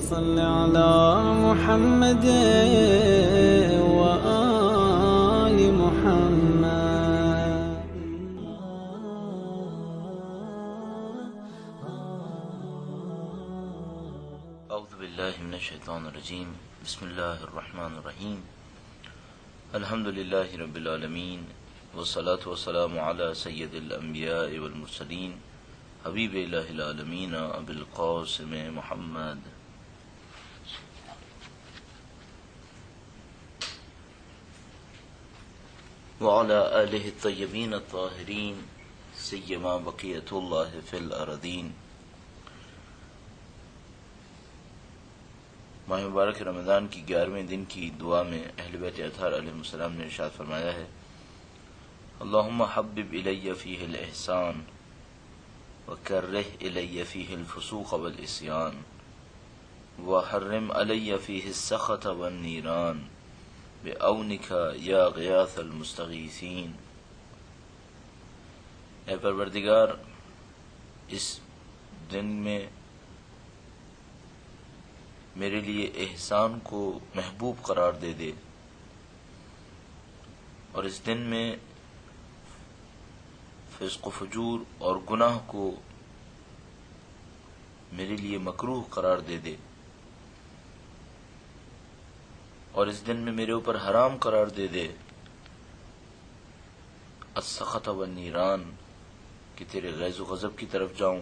صل على محمد وآل محمد. اعوذ باللہ من الشیطان الرجیم. بسم اللہ الرحمن الرحیم. الحمد للہ رب العالمین والصلاة والسلام علی سید الانبیاء والمرسلین حبیب الہ العالمین ابی القاسم محمد. وعلی آلہ الطیبین الطاہرین سیما بقیۃ اللہ فی الارضین. ماہ مبارک رمضان کی 11ویں دن کی دعا میں اہل بیت اطہار علیہ السلام نے ارشاد فرمایا ہے: اللہم حبب الی فیہ الاحسان وکرہ الی فیہ الفسوق والعصیان وحرم علی فیہ السخط والنیران بعونک یا غیاث المستغیثین. اے پروردگار، اس دن میں میرے لیے احسان کو محبوب قرار دے دے، اور اس دن میں فسق و فجور اور گناہ کو میرے لیے مکروہ قرار دے دے، اور اس دن میں میرے اوپر حرام قرار دے دے السخط والنیران، کہ تیرے غیظ و غضب کی طرف جاؤں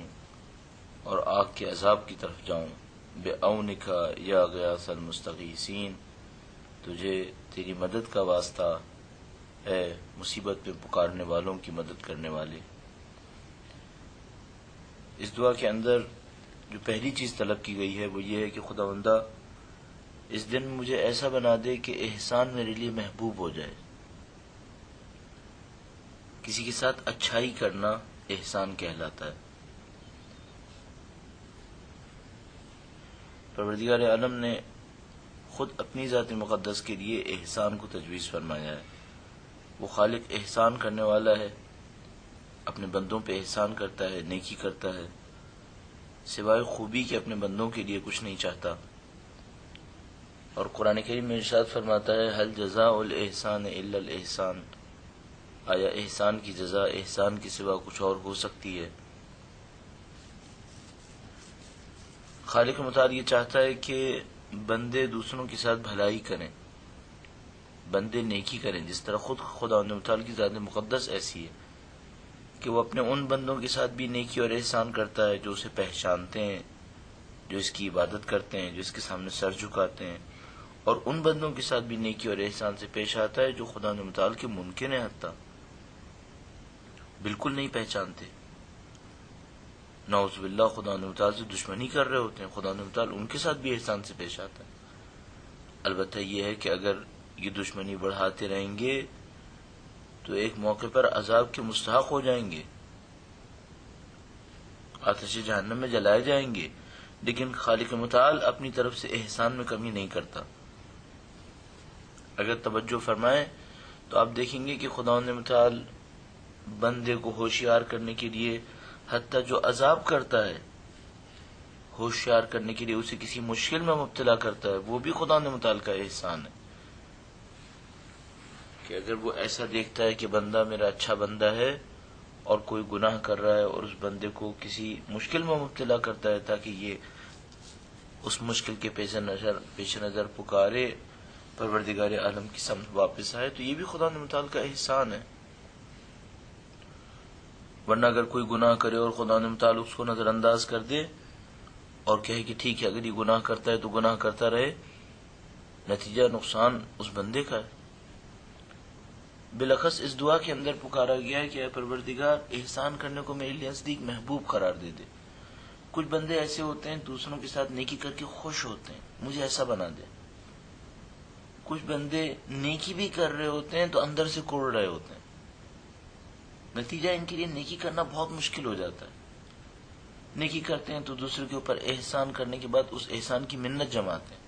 اور آگ کے عذاب کی طرف جاؤں. بعونک یا غیاث المستغیثین، تجھے تیری مدد کا واسطہ اے مصیبت میں پکارنے والوں کی مدد کرنے والے. اس دعا کے اندر جو پہلی چیز طلب کی گئی ہے وہ یہ ہے کہ خداوندہ اس دن مجھے ایسا بنا دے کہ احسان میرے لیے محبوب ہو جائے. کسی کے ساتھ اچھائی کرنا احسان کہلاتا ہے. پروردگار عالم نے خود اپنی ذات مقدس کے لیے احسان کو تجویز فرمایا ہے. وہ خالق احسان کرنے والا ہے، اپنے بندوں پہ احسان کرتا ہے، نیکی کرتا ہے، سوائے خوبی کے اپنے بندوں کے لیے کچھ نہیں چاہتا. اور قرآن کریم میں ارشاد فرماتا ہے: هل جزاء الاحسان الا الاحسان، آیا احسان کی جزا احسان کے سوا کچھ اور ہو سکتی ہے؟ خالق متعال یہ چاہتا ہے کہ بندے دوسروں کے ساتھ بھلائی کریں، بندے نیکی کریں، جس طرح خود خداوند متعال کی ذات مقدس ایسی ہے کہ وہ اپنے ان بندوں کے ساتھ بھی نیکی اور احسان کرتا ہے جو اسے پہچانتے ہیں، جو اس کی عبادت کرتے ہیں، جو اس کے سامنے سر جھکاتے ہیں، اور ان بندوں کے ساتھ بھی نیکی اور احسان سے پیش آتا ہے جو خداوند متعال کے منکر ہیں، حتیٰ بالکل نہیں پہچانتے. نعوذ باللہ خداوند متعال سے دشمنی کر رہے ہوتے ہیں، خداوند متعال ان کے ساتھ بھی احسان سے پیش آتا ہے. البتہ یہ ہے کہ اگر یہ دشمنی بڑھاتے رہیں گے تو ایک موقع پر عذاب کے مستحق ہو جائیں گے، آتش جہنم میں جلائے جائیں گے. لیکن خالق متعال اپنی طرف سے احسان میں کمی نہیں کرتا. اگر توجہ فرمائیں تو آپ دیکھیں گے کہ خداوند متعال بندے کو ہوشیار کرنے کے لیے حتیٰ جو عذاب کرتا ہے، ہوشیار کرنے کے لیے اسے کسی مشکل میں مبتلا کرتا ہے، وہ بھی خداوند متعال کا احسان ہے. کہ اگر وہ ایسا دیکھتا ہے کہ بندہ میرا اچھا بندہ ہے اور کوئی گناہ کر رہا ہے اور اس بندے کو کسی مشکل میں مبتلا کرتا ہے تاکہ یہ اس مشکل کے پیش نظر پکارے پروردگار عالم کی سمت واپس آئے، تو یہ بھی خداوند متعال کا احسان ہے. ورنہ اگر کوئی گناہ کرے اور خداوند متعال اس کو نظر انداز کر دے اور کہے کہ ٹھیک ہے اگر یہ گناہ کرتا ہے تو گناہ کرتا رہے، نتیجہ نقصان اس بندے کا ہے. بالخص اس دعا کے اندر پکارا گیا ہے کہ اے پروردگار احسان کرنے کو میرے لیے نزدیک محبوب قرار دے دے. کچھ بندے ایسے ہوتے ہیں دوسروں کے ساتھ نیکی کر کے خوش ہوتے ہیں، مجھے ایسا بنا دے. کچھ بندے نیکی بھی کر رہے ہوتے ہیں تو اندر سے کوڑ رہے ہوتے ہیں، نتیجہ ان کے لیے نیکی کرنا بہت مشکل ہو جاتا ہے. نیکی کرتے ہیں تو دوسرے کے اوپر احسان کرنے کے بعد اس احسان کی منت جماتے ہیں.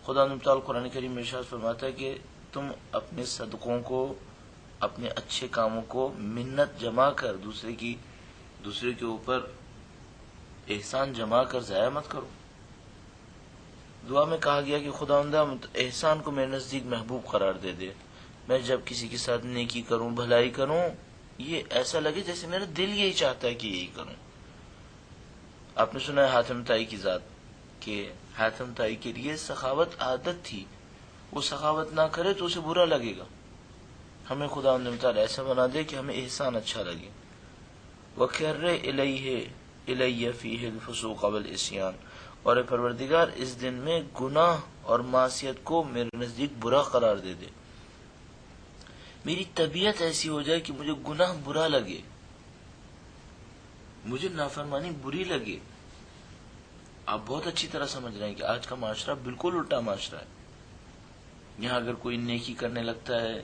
خدا متعال قرآن کریم میں ارشاد فرماتا ہے کہ تم اپنے صدقوں کو، اپنے اچھے کاموں کو منت جما کر دوسرے کے اوپر احسان جما کر ضائع مت کرو. دعا میں کہا گیا کہ خداوندہ احسان کو میرے نزدیک محبوب قرار دے دے. میں جب کسی کے ساتھ نیکی کروں، بھلائی کروں، یہ ایسا لگے جیسے میرا دل یہی چاہتا ہے کہ یہی کروں. آپ نے سنا ہے حاتم طائی کی ذات کہ حاتم طائی کے لیے سخاوت عادت تھی، وہ سخاوت نہ کرے تو اسے برا لگے گا. ہمیں خداوند تعالیٰ ایسا بنا دے کہ ہمیں احسان اچھا لگے. وَكَرِّ إِلَيَّ فِيهِ الْفُسُوقَ وَالْعِصْيَانَ، اور اے پروردگار اس دن میں گناہ اور معصیت کو میرے نزدیک برا قرار دے دے. میری طبیعت ایسی ہو جائے کہ مجھے گناہ برا لگے، مجھے نافرمانی بری لگے. آپ بہت اچھی طرح سمجھ رہے ہیں کہ آج کا معاشرہ بالکل الٹا معاشرہ ہے. یہاں اگر کوئی نیکی کرنے لگتا ہے،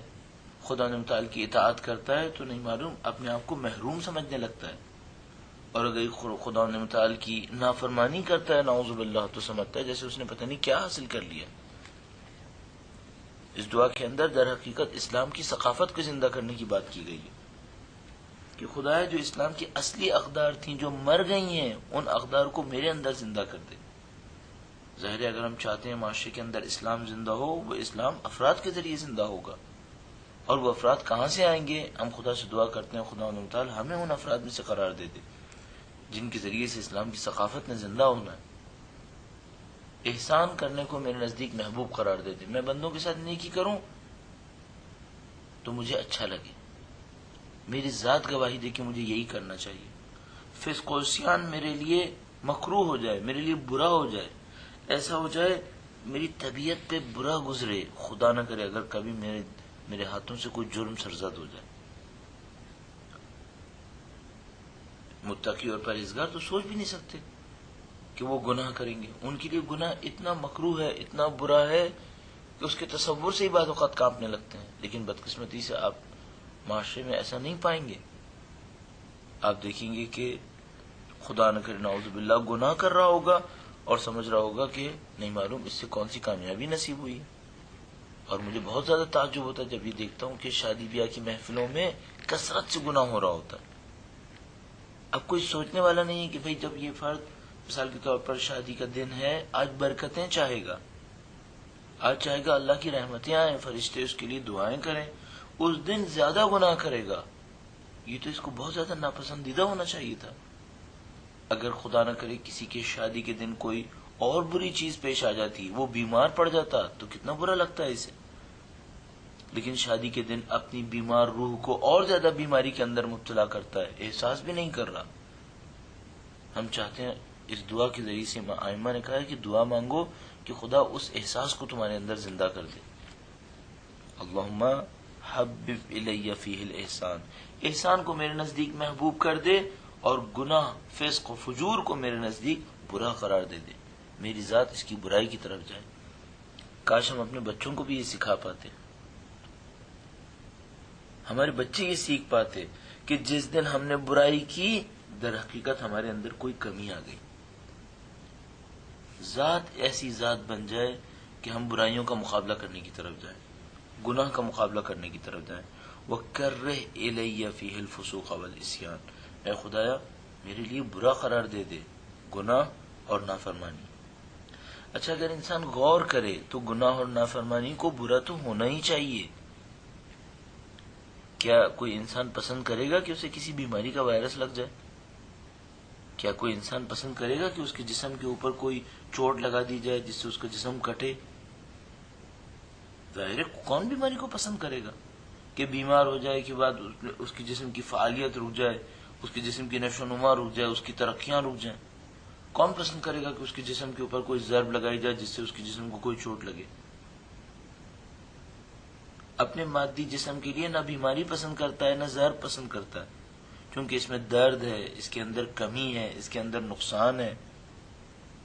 خدا متعال کی اطاعت کرتا ہے، تو نہیں معلوم اپنے آپ کو محروم سمجھنے لگتا ہے، اور اگر خدا متعال کی نافرمانی کرتا ہے نعوذ باللہ تو سمجھتا ہے جیسے اس نے پتہ نہیں کیا حاصل کر لیا. اس دعا کے اندر در حقیقت اسلام کی ثقافت کو زندہ کرنے کی بات کی گئی ہے کہ خدایا جو اسلام کی اصلی اقدار تھیں جو مر گئی ہیں، ان اقدار کو میرے اندر زندہ کر دے. ظاہر ہے اگر ہم چاہتے ہیں معاشرے کے اندر اسلام زندہ ہو، وہ اسلام افراد کے ذریعے زندہ ہوگا. اور وہ افراد کہاں سے آئیں گے؟ ہم خدا سے دعا کرتے ہیں خدا تعالی ہمیں ان افراد میں سے قرار دے دے جن کے ذریعے سے اسلام کی ثقافت نے زندہ ہونا ہے. احسان کرنے کو میرے نزدیک محبوب قرار دے دے. میں بندوں کے ساتھ نیکی کروں تو مجھے اچھا لگے، میری ذات گواہی دے کہ مجھے یہی کرنا چاہیے. فسق و عصیان میرے لیے مکروہ ہو جائے، میرے لیے برا ہو جائے، ایسا ہو جائے میری طبیعت پہ برا گزرے. خدا نہ کرے اگر کبھی میرے ہاتھوں سے کوئی جرم سرزد ہو جائے. متقی اور پرہیزگار تو سوچ بھی نہیں سکتے کہ وہ گناہ کریں گے. ان کے لیے گناہ اتنا مکروہ ہے، اتنا برا ہے کہ اس کے تصور سے ہی بعض اوقات کانپنے لگتے ہیں. لیکن بدقسمتی سے آپ معاشرے میں ایسا نہیں پائیں گے. آپ دیکھیں گے کہ خدا نہ کرے نعوذ باللہ گناہ کر رہا ہوگا اور سمجھ رہا ہوگا کہ نہیں معلوم اس سے کون سی کامیابی نصیب ہوئی. اور مجھے بہت زیادہ تعجب ہوتا ہے جب یہ دیکھتا ہوں کہ شادی بیاہ کی محفلوں میں کثرت سے گناہ ہو رہا ہوتا ہے. اب کوئی سوچنے والا نہیں ہے کہ بھئی جب یہ فرد مثال کے طور پر شادی کا دن ہے، آج برکتیں چاہے گا، آج چاہے گا اللہ کی رحمتیں آئیں، فرشتے اس کے لیے دعائیں کریں، اس دن زیادہ گناہ کرے گا. یہ تو اس کو بہت زیادہ ناپسندیدہ ہونا چاہیے تھا. اگر خدا نہ کرے کسی کے شادی کے دن کوئی اور بری چیز پیش آ جاتی، وہ بیمار پڑ جاتا، تو کتنا برا لگتا ہے اسے. لیکن شادی کے دن اپنی بیمار روح کو اور زیادہ بیماری کے اندر مبتلا کرتا ہے، احساس بھی نہیں کر رہا. ہم چاہتے ہیں اس دعا کے ذریعے سے آئمہ نے کہا ہے کہ دعا مانگو کہ خدا اس احساس کو تمہارے اندر زندہ کر دے. اللہم حبب الی فیہ الاحسان، احسان کو میرے نزدیک محبوب کر دے اور گناہ، فسق و فجور کو میرے نزدیک برا قرار دے دے، میری ذات اس کی برائی کی طرف جائے. کاش ہم اپنے بچوں کو بھی یہ سکھا پاتے، ہمارے بچے یہ سیکھ پاتے کہ جس دن ہم نے برائی کی در حقیقت ہمارے اندر کوئی کمی آ گئی. ذات ایسی ذات بن جائے کہ ہم برائیوں کا مقابلہ کرنے کی طرف جائیں، گناہ کا مقابلہ کرنے کی طرف جائیں. وَكَرِّهْ إِلَيَّ فِيهِ الْفُسُوقَ وَالْعِصْيَانَ، اے خدایا میرے لیے برا قرار دے دے گناہ اور نافرمانی. اچھا اگر انسان غور کرے تو گناہ اور نافرمانی کو برا تو ہونا ہی چاہیے. کیا کوئی انسان پسند کرے گا کہ اسے کسی بیماری کا وائرس لگ جائے؟ کیا کوئی انسان پسند کرے گا کہ اس کے جسم کے اوپر کوئی چوٹ لگا دی جائے جس سے اس کا جسم کٹے؟ ظاہر ہے کون بیماری کو پسند کرے گا کہ بیمار ہو جائے کے بعد اس کے جسم کی فعالیت رک جائے، اس کے جسم کی نشو و نما رک جائے، اس کی ترقیاں رک جائیں؟ کون پسند کرے گا کہ اس کے جسم کے اوپر کوئی ضرب لگائی جائے جس سے اس کے جسم کو کوئی چوٹ لگے؟ اپنے مادی جسم کے لیے نہ بیماری پسند کرتا ہے نہ زہر پسند کرتا ہے، کیونکہ اس میں درد ہے، اس کے اندر کمی ہے، اس کے اندر نقصان ہے.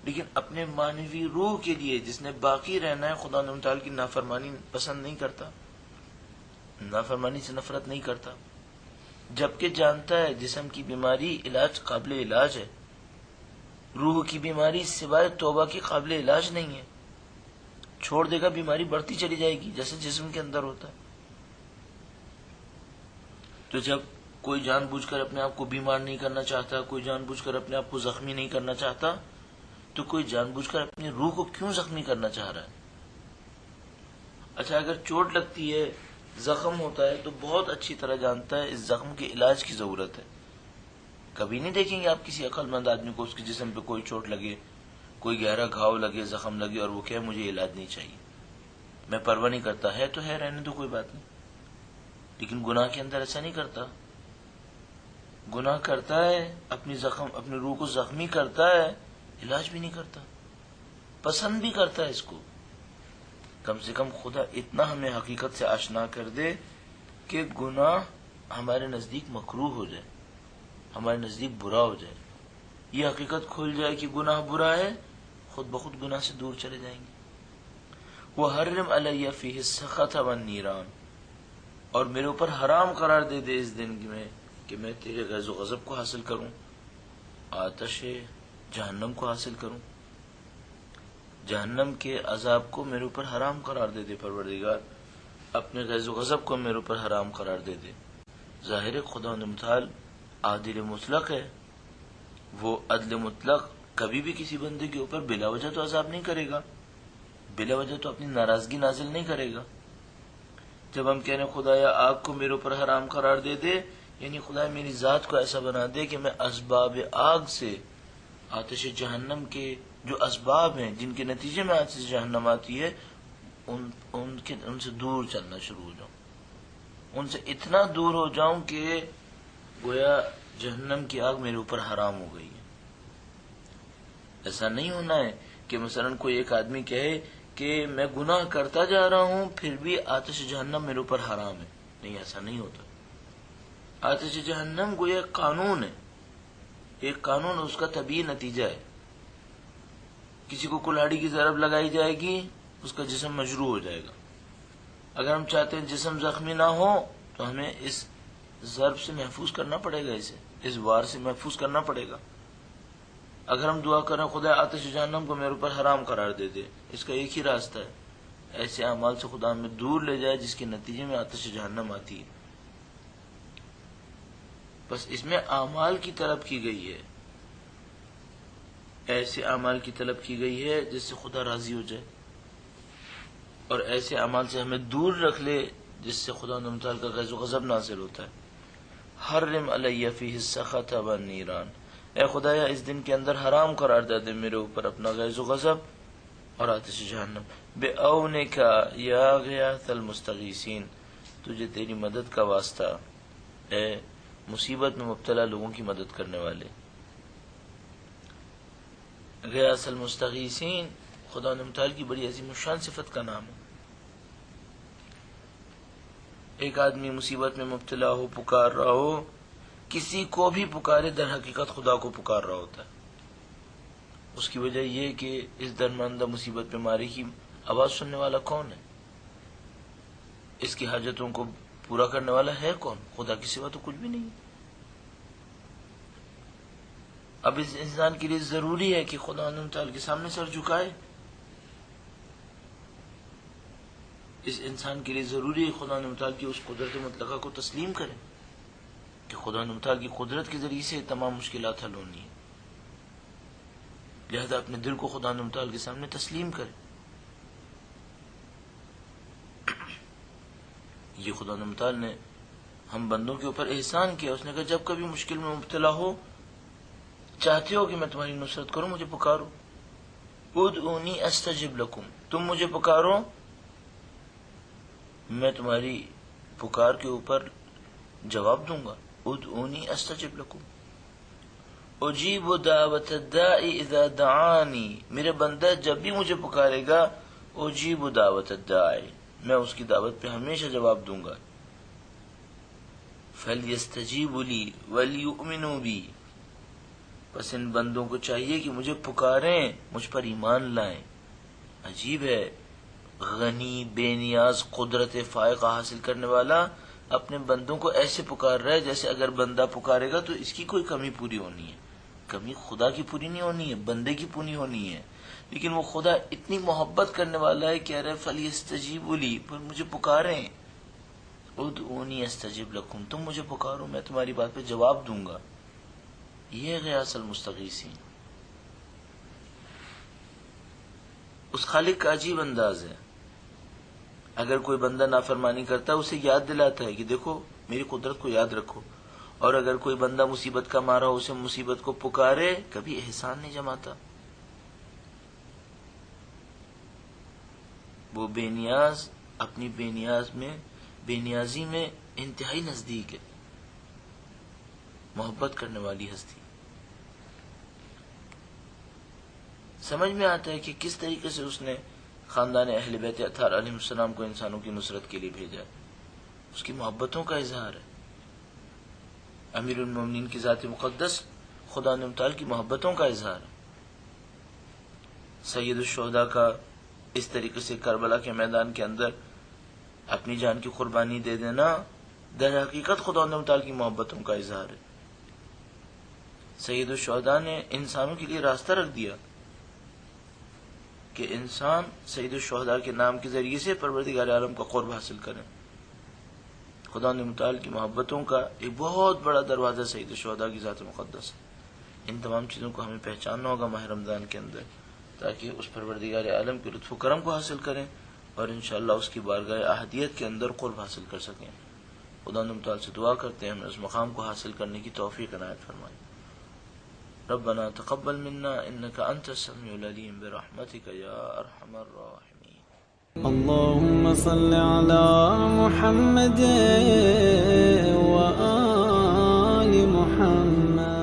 لیکن اپنے معنوی روح کے لیے جس نے باقی رہنا ہے، خدا تعالی کی نافرمانی پسند نہیں کرتا، نافرمانی سے نفرت نہیں کرتا، جبکہ جانتا ہے جسم کی بیماری علاج قابل علاج ہے، روح کی بیماری سوائے توبہ کی قابل علاج نہیں ہے. چھوڑ دے گا بیماری بڑھتی چلی جائے گی جیسے جسم کے اندر ہوتا ہے. تو جب کوئی جان بوجھ کر اپنے آپ کو بیمار نہیں کرنا چاہتا، کوئی جان بوجھ کر اپنے آپ کو زخمی نہیں کرنا چاہتا، تو کوئی جان بوجھ کر اپنی روح کو کیوں زخمی کرنا چاہ رہا ہے؟ اچھا اگر چوٹ لگتی ہے، زخم ہوتا ہے، تو بہت اچھی طرح جانتا ہے اس زخم کے علاج کی ضرورت ہے. کبھی نہیں دیکھیں گے آپ کسی عقل مند آدمی کو اس کے جسم پہ کوئی چوٹ لگے، کوئی گہرا گھاؤ لگے، زخم لگے اور وہ کہے مجھے علاج نہیں چاہیے، میں پرواہ نہیں کرتا، ہے تو ہے، رہنے دو، کوئی بات نہیں. لیکن گناہ کے اندر ایسا نہیں کرتا. گناہ کرتا ہے، اپنی روح کو زخمی کرتا ہے، علاج بھی نہیں کرتا، پسند بھی کرتا ہے اس کو. کم سے کم خدا اتنا ہمیں حقیقت سے آشنا کر دے کہ گناہ ہمارے نزدیک مکروہ ہو جائے، ہمارے نزدیک برا ہو جائے. یہ حقیقت کھل جائے کہ گناہ برا ہے، خود بخود گناہ سے دور چلے جائیں گے. وَحَرِّمْ عَلَيَّ فِيهِ السَّخَطَ وَالنِّيرَانَ، اور میرے اوپر حرام قرار دے دے اس دن میں کہ میں تیرے غیظ و غضب کو حاصل کروں، آتش جہنم کو حاصل کروں. جہنم کے عذاب کو میرے اوپر حرام قرار دے دے پروردگار، اپنے غیظ و غضب کو میرے اوپر حرام قرار دے دے. ظاہر خدا متعال عادل مطلق ہے، وہ عدل مطلق کبھی بھی کسی بندے کے اوپر بلا وجہ تو عذاب نہیں کرے گا، بلا وجہ تو اپنی ناراضگی نازل نہیں کرے گا. جب ہم کہنے خدایا آگ کو میرے اوپر حرام قرار دے دے، یعنی خدا میری ذات کو ایسا بنا دے کہ میں اسباب آگ سے، آتش جہنم کے جو اسباب ہیں جن کے نتیجے میں آتش جہنم آتی ہے، ان سے دور چلنا شروع ہو جاؤں، ان سے اتنا دور ہو جاؤں کہ گویا جہنم کی آگ میرے اوپر حرام ہو گئی ہے. ایسا نہیں ہونا ہے کہ مثلا کوئی ایک آدمی کہے کہ میں گناہ کرتا جا رہا ہوں پھر بھی آتش جہنم میرے اوپر حرام ہے. نہیں، ایسا نہیں ہوتا. آتش جہنم گویا ایک قانون ہے، ایک قانون، اس کا طبیعی نتیجہ ہے. کسی کو کلاڑی کی ضرب لگائی جائے گی، اس کا جسم مجروح ہو جائے گا. اگر ہم چاہتے ہیں جسم زخمی نہ ہو تو ہمیں اس ضرب سے محفوظ کرنا پڑے گا، اسے اس وار سے محفوظ کرنا پڑے گا. اگر ہم دعا کریں خدا آتش جہنم کو میرے اوپر حرام قرار دے دے، اس کا ایک ہی راستہ ہے، ایسے اعمال سے خدا ہمیں دور لے جائے جس کے نتیجے میں آتش جہنم آتی ہے. بس اس میں اعمال کی طلب کی گئی ہے، ایسے اعمال کی طلب کی گئی ہے جس سے خدا راضی ہو جائے، اور ایسے اعمال سے ہمیں دور رکھ لے جس سے خدا متعال کا غیظ و غضب نازل ہوتا ہے. حرم علیہ فیہ السخط والنیران، اے خدایا اس دن کے اندر حرام قرار دے دے میرے اوپر اپنا غیظ و غضب اور آتش جہنم. بعونک یا غیاث المستغیثین، تجھے تیری مدد کا واسطہ اے مصیبت میں مبتلا لوگوں کی مدد کرنے والے. غیاث المستغیثین خدا متعال کی بڑی عظیم الشان صفت کا نام ہے. ایک آدمی مصیبت میں مبتلا ہو، پکار رہا ہو، کسی کو بھی پکارے، در حقیقت خدا کو پکار رہا ہوتا ہے. اس کی وجہ یہ کہ اس درماندہ مصیبت بیماری کی آواز سننے والا کون ہے؟ اس کی حاجتوں کو پورا کرنے والا ہے کون؟ خدا کی سوا تو کچھ بھی نہیں. اب اس انسان کے لیے ضروری ہے کہ خدا تعالی کے سامنے سر جھکائے. اس انسان کے لیے ضروری ہے خدا تعالی کی اس قدرت مطلقہ کو تسلیم کرے کہ خدا تعالی کی قدرت کے ذریعے سے تمام مشکلات حل ہونی ہیں. لہذا اپنے دل کو خدا تعالی کے سامنے تسلیم کرے. یہ خدا تعالی نے ہم بندوں کے اوپر احسان کیا. اس نے کہا جب کبھی مشکل میں مبتلا ہو، چاہتے ہو کہ میں تمہاری نصرت کروں، مجھے پکارو. ادعونی استجب لکم، تم مجھے پکارو، میں تمہاری پکار کے اوپر جواب دوں گا. ادعونی استجب لکم اجیب دعوت الداعی اذا دعانی، میرے بندہ جب بھی مجھے پکارے گا، اجیب دعوت الداعی، میں اس کی دعوت پہ ہمیشہ جواب دوں گا. فلیستجیبوا لی ولیؤمنوا بی، پس ان بندوں کو چاہیے کہ مجھے پکاریں، مجھ پر ایمان لائیں. عجیب ہے، غنی بے نیاز قدرت فائقہ حاصل کرنے والا اپنے بندوں کو ایسے پکار رہا ہے جیسے اگر بندہ پکارے گا تو اس کی کوئی کمی پوری ہونی ہے. کمی خدا کی پوری نہیں ہونی ہے، بندے کی پوری ہونی ہے. لیکن وہ خدا اتنی محبت کرنے والا ہے، کہہ رہے فلیستجیبوا لی، پر مجھے پکاریں. ادعونی استجب لکم، تم مجھے پکارو، میں تمہاری بات پہ جواب دوں گا. یہ غیاث المستغیثین. اس خالق کا عجیب انداز ہے. اگر کوئی بندہ نافرمانی کرتا ہے اسے یاد دلاتا ہے کہ دیکھو میری قدرت کو یاد رکھو، اور اگر کوئی بندہ مصیبت کا مارا اسے مصیبت کو پکارے، کبھی احسان نہیں جماتا. وہ بے نیاز اپنی بے نیازی میں انتہائی نزدیک ہے، محبت کرنے والی ہستی. سمجھ میں آتا ہے کہ کس طریقے سے اس نے خاندان اہل بیت اطہار علیہ السلام کو انسانوں کی نصرت کے لیے بھیجا. اس کی محبتوں کا اظہار ہے. امیر المومنین کی ذات مقدس خدا متعال کی محبتوں کا اظہار ہے. سید الشہداء کا اس طریقے سے کربلا کے میدان کے اندر اپنی جان کی قربانی دے دینا در حقیقت خدا متعال کی محبتوں کا اظہار ہے. سید الشہداء نے انسانوں کے لیے راستہ رکھ دیا کہ انسان سید الشہداء کے نام کے ذریعے سے پروردگار عالم کا قرب حاصل کریں. خدا متعال کی محبتوں کا ایک بہت بڑا دروازہ سید الشہداء کی ذات مقدس ہے. ان تمام چیزوں کو ہمیں پہچاننا ہوگا ماہ رمضان کے اندر، تاکہ اس پروردگار عالم کے لطف و کرم کو حاصل کریں اور انشاءاللہ اس کی بارگاہ احدیت کے اندر قرب حاصل کر سکیں. خدا متعال سے دعا کرتے ہیں ہمیں اس مقام کو حاصل کرنے کی توفیق عنایت فرمائے. ربنا تقبل منا انك انت السميع العليم برحمتك يا ارحم الراحمين. اللهم صل على محمد وآل محمد.